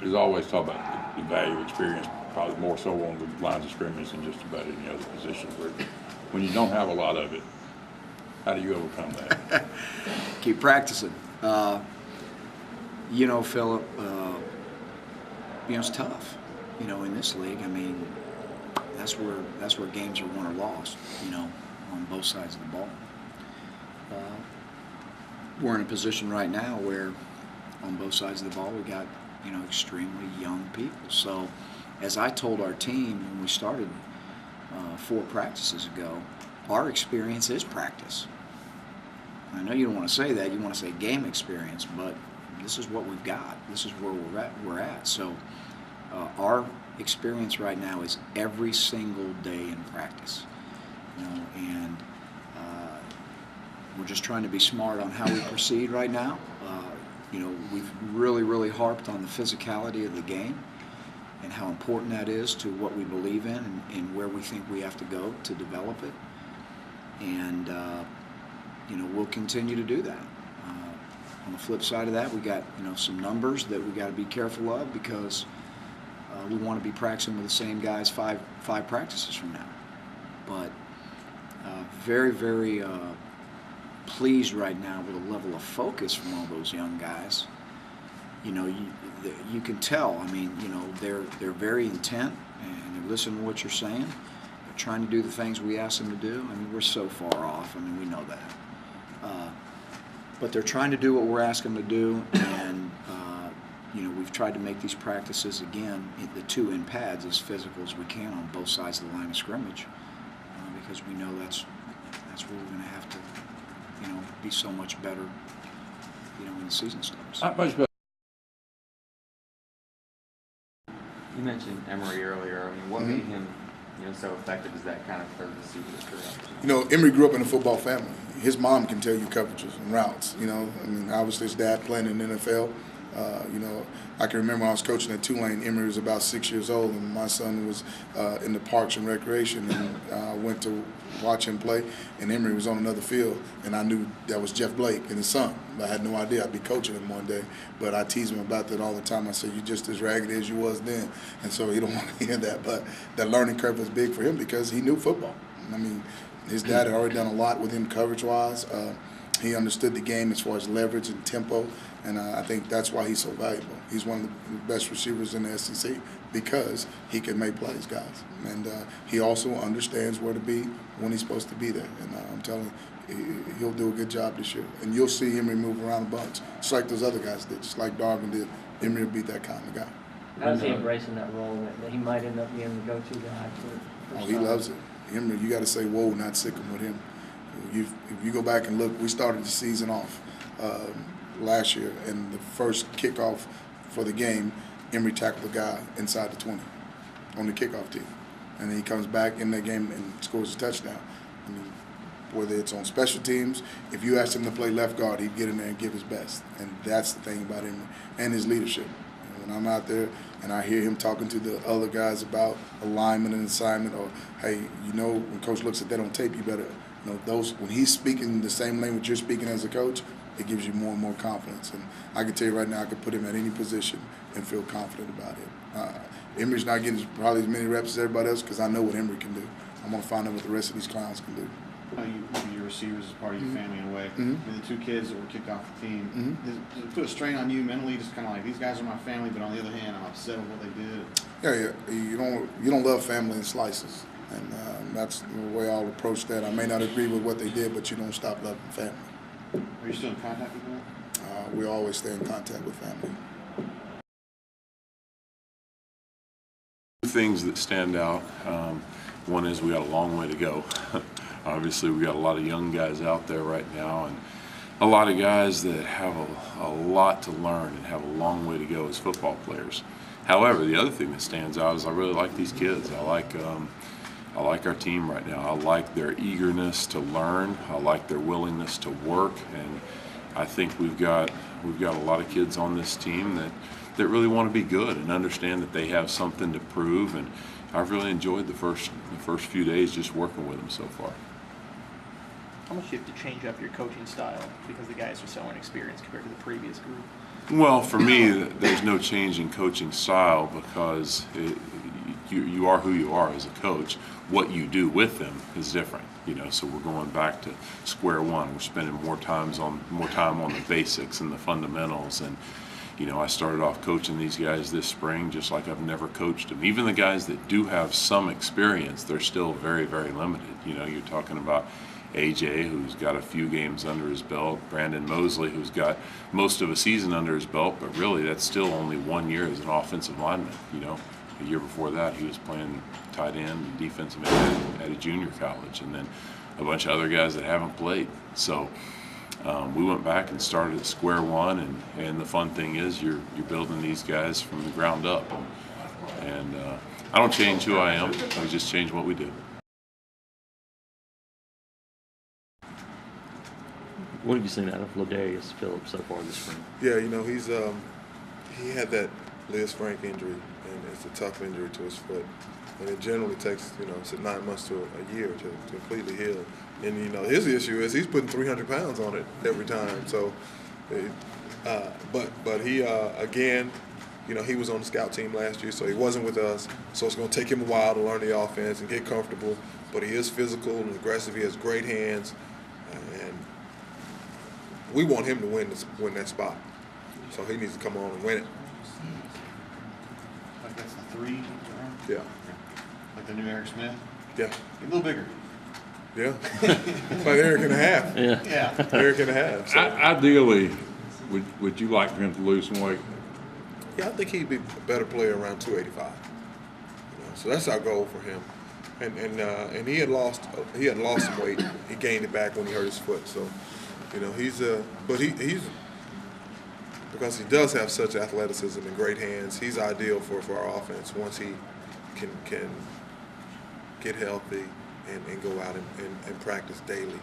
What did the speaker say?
there's always talk about the value of experience, probably more so on the lines of scrimmage than just about any other position. When you don't have a lot of it, how do you overcome that? Keep practicing. You know, Philip, you know, it's tough. You know, in this league, I mean, that's where games are won or lost. You know, on both sides of the ball. We're in a position right now where, on both sides of the ball, we got, you know, extremely young people. So, as I told our team when we started 4 practices ago, our experience is practice. I know you don't want to say that. You want to say game experience, but this is what we've got. This is where we're at. So, our experience right now is every single day in practice. You know, and we're just trying to be smart on how we proceed right now. You know, we've really harped on the physicality of the game and how important that is to what we believe in and where we think we have to go to develop it. And, you know, we'll continue to do that. On the flip side of that, we got, you know, some numbers that we got to be careful of because we want to be practicing with the same guys five practices from now. But very pleased right now with the level of focus from all those young guys. You know, you can tell. I mean, you know, they're very intent and they're listening to what you're saying. They're trying to do the things we ask them to do. I mean, we're so far off. I mean, we know that. But they're trying to do what we're asking them to do, and you know, we've tried to make these practices again, the 2 in pads, as physical as we can on both sides of the line of scrimmage, because we know that's where we're going to have to, you know, be so much better, you know, when the season starts. Not much better. You mentioned Emory earlier. I mean, what made him, you know, so effective as that kind of third receiver? You know, Emory grew up in a football family. His mom can tell you coverages and routes. You know, I mean, obviously his dad playing in the NFL. You know, I can remember when I was coaching at Tulane, Emory was about 6 years old, and my son was in the Parks and Recreation, and I went to watch him play, and Emory was on another field, and I knew that was Jeff Blake and his son. I had no idea I'd be coaching him one day, but I tease him about that all the time. I said, "You're just as raggedy as you was then," and so he don't want to hear that. But that learning curve was big for him because he knew football. I mean, his dad had already done a lot with him coverage-wise. He understood the game as far as leverage and tempo, and I think that's why he's so valuable. He's one of the best receivers in the SEC because he can make plays, guys. And he also understands where to be when he's supposed to be there. And I'm telling you, he'll do a good job this year. And you'll see Emory move around a bunch, just like those other guys did, just like Darvin did. Emory will be that kind of guy. How's he embracing that role that he might end up being the go-to guy for he loves it. Emory, you got to say whoa, not sick him with him. If you go back and look, we started the season off last year, and the first kickoff for the game, Emory tackled a guy inside the 20 on the kickoff team. And then he comes back in that game and scores a touchdown. I mean, whether it's on special teams, if you asked him to play left guard, he'd get in there and give his best. And that's the thing about him and his leadership. When I'm out there and I hear him talking to the other guys about alignment and assignment, or, hey, you know, when coach looks at that on tape, you better, you know, those, when he's speaking the same language you're speaking as a coach, it gives you more and more confidence. And I can tell you right now, I could put him at any position and feel confident about it. Emory's not getting probably as many reps as everybody else because I know what Emory can do. I'm going to find out what the rest of these clowns can do. Your receivers is part of your family in a way. I mean, the 2 kids that were kicked off the team, does it put a strain on you mentally, just kind of like, these guys are my family, but on the other hand, I'm upset with what they did? Yeah. You don't love family in slices, and that's the way I'll approach that. I may not agree with what they did, but you don't stop loving family. Are you still in contact with them? We always stay in contact with family. Two things that stand out. One is we got a long way to go. Obviously, we got a lot of young guys out there right now, and a lot of guys that have a lot to learn and have a long way to go as football players. However, the other thing that stands out is I really like these kids. I like our team right now. I like their eagerness to learn. I like their willingness to work, and I think we've got a lot of kids on this team that really want to be good and understand that they have something to prove. And I've really enjoyed the first few days just working with them so far. How much do you have to change up your coaching style because the guys are so inexperienced compared to the previous group? Well, for me, there's no change in coaching style because you are who you are as a coach. What you do with them is different, So we're going back to square one. We're spending more time on the basics and the fundamentals. And I started off coaching these guys this spring just like I've never coached them. Even the guys that do have some experience, they're still very, very limited. You're talking about AJ, who's got a few games under his belt, Brandon Mosley, who's got most of a season under his belt, but really that's still only 1 year as an offensive lineman. A year before that, he was playing tight end and defensive end at a junior college, and then a bunch of other guys that haven't played. So we went back and started at square one, and the fun thing is you're building these guys from the ground up. And I don't change who I am, we just change what we do. What have you seen out of Ladarius Phillips so far this spring? Yeah, he's he had that Liz Frank injury, and it's a tough injury to his foot, and it generally takes it's 9 months to a year to completely heal. And his issue is he's putting 300 pounds on it every time. So, but he again, he was on the scout team last year, so he wasn't with us. So it's going to take him a while to learn the offense and get comfortable. But he is physical and aggressive. He has great hands, and we want him to win that spot. So he needs to come on and win it. Like that's the 3. Yeah. Like the new Eric Smith. Yeah. A little bigger. Yeah. It's like Eric and a half. Yeah. Eric and a half. So. Ideally, would you like for him to lose some weight? Yeah, I think he'd be a better player around 285. So that's our goal for him. And he had lost some weight. He gained it back when he hurt his foot. So, he's because he does have such athleticism and great hands. He's ideal for our offense once he can get healthy and go out and practice daily.